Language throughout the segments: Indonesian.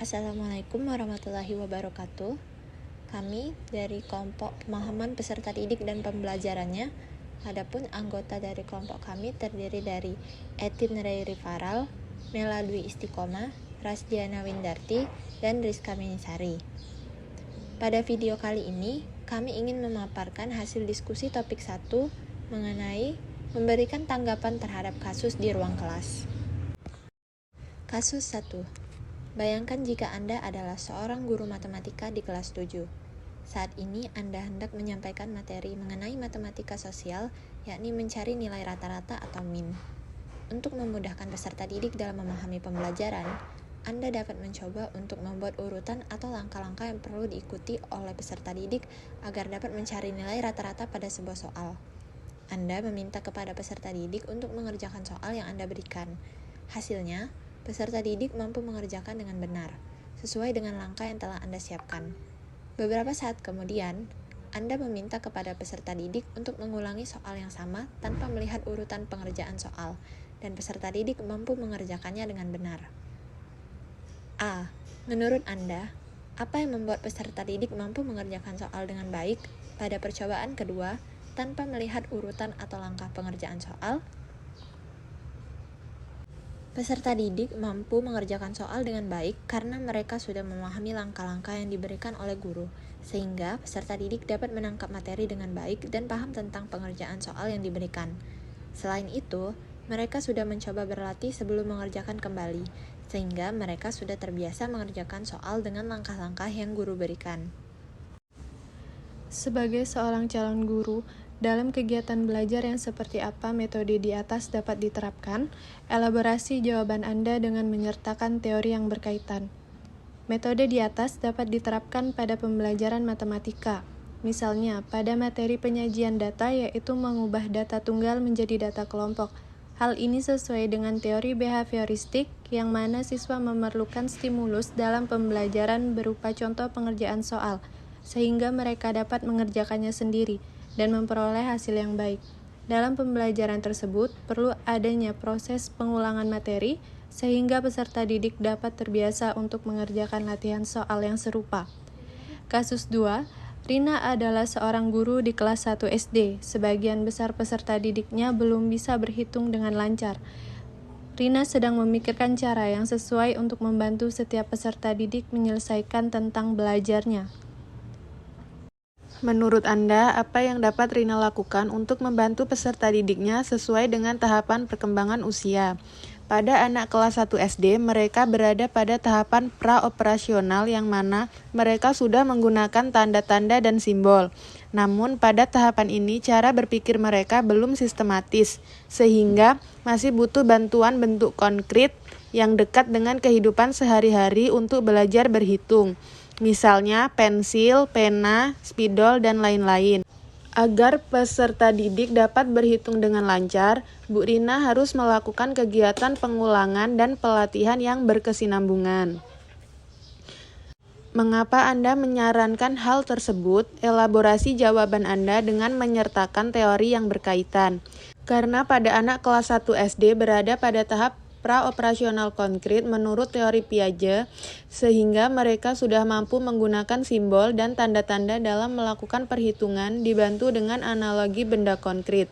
Assalamualaikum warahmatullahi wabarakatuh. Kami dari kelompok pemahaman peserta didik dan pembelajarannya. Adapun anggota dari kelompok kami terdiri dari Etin Rairi Faral, Mela Dwi Istiqomah, Rasdiana Windarti, dan Rizka Menisari. Pada video kali ini, kami ingin memaparkan hasil diskusi topik 1 mengenai memberikan tanggapan terhadap kasus di ruang kelas. Kasus 1. Bayangkan jika Anda adalah seorang guru matematika di kelas 7. Saat ini Anda hendak menyampaikan materi mengenai matematika sosial, yakni mencari nilai rata-rata atau min. Untuk memudahkan peserta didik dalam memahami pembelajaran, Anda dapat mencoba untuk membuat urutan atau langkah-langkah yang perlu diikuti oleh peserta didik agar dapat mencari nilai rata-rata pada sebuah soal. Anda meminta kepada peserta didik untuk mengerjakan soal yang Anda berikan. Hasilnya, peserta didik mampu mengerjakan dengan benar, sesuai dengan langkah yang telah Anda siapkan. Beberapa saat kemudian, Anda meminta kepada peserta didik untuk mengulangi soal yang sama tanpa melihat urutan pengerjaan soal, dan peserta didik mampu mengerjakannya dengan benar. A. Menurut Anda, apa yang membuat peserta didik mampu mengerjakan soal dengan baik pada percobaan kedua tanpa melihat urutan atau langkah pengerjaan soal? Peserta didik mampu mengerjakan soal dengan baik karena mereka sudah memahami langkah-langkah yang diberikan oleh guru, sehingga peserta didik dapat menangkap materi dengan baik dan paham tentang pengerjaan soal yang diberikan. Selain itu, mereka sudah mencoba berlatih sebelum mengerjakan kembali, sehingga mereka sudah terbiasa mengerjakan soal dengan langkah-langkah yang guru berikan. Sebagai seorang calon guru, dalam kegiatan belajar yang seperti apa metode di atas dapat diterapkan? Elaborasi jawaban Anda dengan menyertakan teori yang berkaitan. Metode di atas dapat diterapkan pada pembelajaran matematika. Misalnya, pada materi penyajian data yaitu mengubah data tunggal menjadi data kelompok. Hal ini sesuai dengan teori behavioristik yang mana siswa memerlukan stimulus dalam pembelajaran berupa contoh pengerjaan soal, sehingga mereka dapat mengerjakannya sendiri dan memperoleh hasil yang baik. Dalam pembelajaran tersebut, perlu adanya proses pengulangan materi, sehingga peserta didik dapat terbiasa untuk mengerjakan latihan soal yang serupa. Kasus 2, Rina adalah seorang guru di kelas 1 SD. Sebagian besar peserta didiknya belum bisa berhitung dengan lancar. Rina sedang memikirkan cara yang sesuai untuk membantu setiap peserta didik menyelesaikan tentang belajarnya. Menurut Anda, apa yang dapat Rina lakukan untuk membantu peserta didiknya sesuai dengan tahapan perkembangan usia? Pada anak kelas 1 SD, mereka berada pada tahapan pra-operasional yang mana mereka sudah menggunakan tanda-tanda dan simbol. Namun, pada tahapan ini cara berpikir mereka belum sistematis, sehingga masih butuh bantuan bentuk konkret yang dekat dengan kehidupan sehari-hari untuk belajar berhitung. Misalnya pensil, pena, spidol, dan lain-lain. Agar peserta didik dapat berhitung dengan lancar, Bu Rina harus melakukan kegiatan pengulangan dan pelatihan yang berkesinambungan. Mengapa Anda menyarankan hal tersebut? Elaborasi jawaban Anda dengan menyertakan teori yang berkaitan. Karena pada anak kelas 1 SD berada pada tahap pra-operasional konkret menurut teori Piaget, sehingga mereka sudah mampu menggunakan simbol dan tanda-tanda dalam melakukan perhitungan dibantu dengan analogi benda konkret.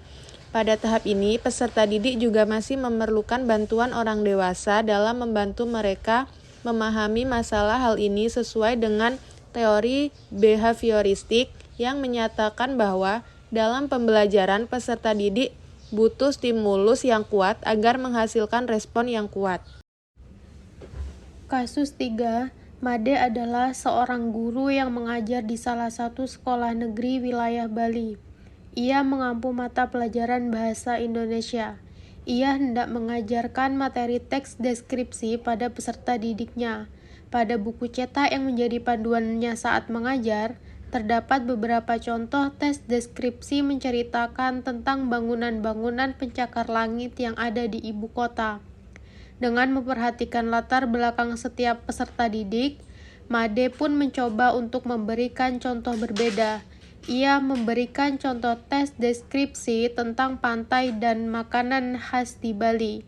Pada tahap ini, peserta didik juga masih memerlukan bantuan orang dewasa dalam membantu mereka memahami masalah hal ini sesuai dengan teori behavioristik yang menyatakan bahwa dalam pembelajaran peserta didik butuh stimulus yang kuat agar menghasilkan respon yang kuat. Kasus 3, Made adalah seorang guru yang mengajar di salah satu sekolah negeri wilayah Bali. Ia mengampu mata pelajaran bahasa Indonesia. Ia hendak mengajarkan materi teks deskripsi pada peserta didiknya. Pada buku cetak yang menjadi panduannya saat mengajar, terdapat beberapa contoh tes deskripsi menceritakan tentang bangunan-bangunan pencakar langit yang ada di ibu kota. Dengan memperhatikan latar belakang setiap peserta didik, Made pun mencoba untuk memberikan contoh berbeda. Ia memberikan contoh tes deskripsi tentang pantai dan makanan khas di Bali.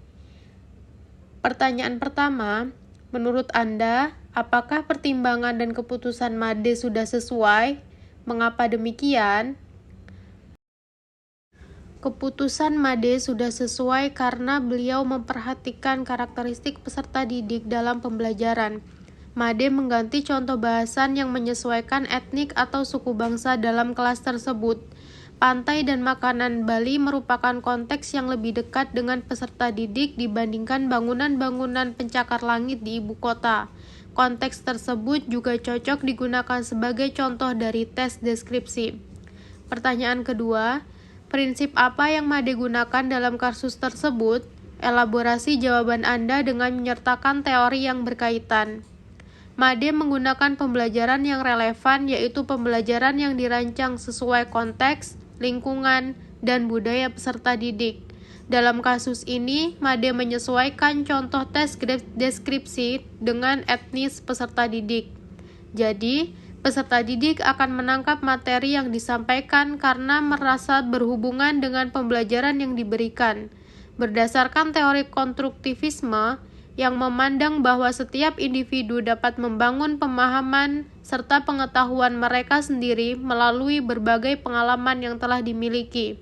Pertanyaan pertama, menurut Anda, Apakah pertimbangan dan keputusan Made sudah sesuai? Mengapa demikian? Keputusan Made sudah sesuai karena beliau memperhatikan karakteristik peserta didik dalam pembelajaran. Made mengganti contoh bahasan yang menyesuaikan etnik atau suku bangsa dalam kelas tersebut. Pantai dan makanan Bali merupakan konteks yang lebih dekat dengan peserta didik dibandingkan bangunan-bangunan pencakar langit di ibu kota. Konteks tersebut juga cocok digunakan sebagai contoh dari tes deskripsi. Pertanyaan kedua, prinsip apa yang Made gunakan dalam kasus tersebut? Elaborasi jawaban Anda dengan menyertakan teori yang berkaitan. Made menggunakan pembelajaran yang relevan, yaitu pembelajaran yang dirancang sesuai konteks, lingkungan, dan budaya peserta didik. Dalam kasus ini, Made menyesuaikan contoh tes deskripsi dengan etnis peserta didik. Jadi, peserta didik akan menangkap materi yang disampaikan karena merasa berhubungan dengan pembelajaran yang diberikan. Berdasarkan teori konstruktivisme, yang memandang bahwa setiap individu dapat membangun pemahaman serta pengetahuan mereka sendiri melalui berbagai pengalaman yang telah dimiliki.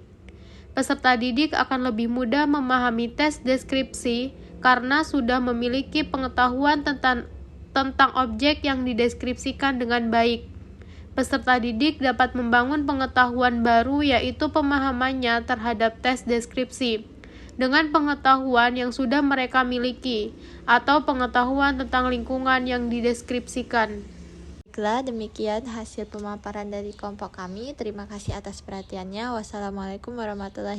Peserta didik akan lebih mudah memahami tes deskripsi karena sudah memiliki pengetahuan tentang objek yang dideskripsikan dengan baik. Peserta didik dapat membangun pengetahuan baru, yaitu pemahamannya terhadap tes deskripsi dengan pengetahuan yang sudah mereka miliki atau pengetahuan tentang lingkungan yang dideskripsikan. Baiklah, demikian hasil pemaparan dari kelompok kami. Terima kasih atas perhatiannya. Wassalamualaikum warahmatullahi wabarakatuh.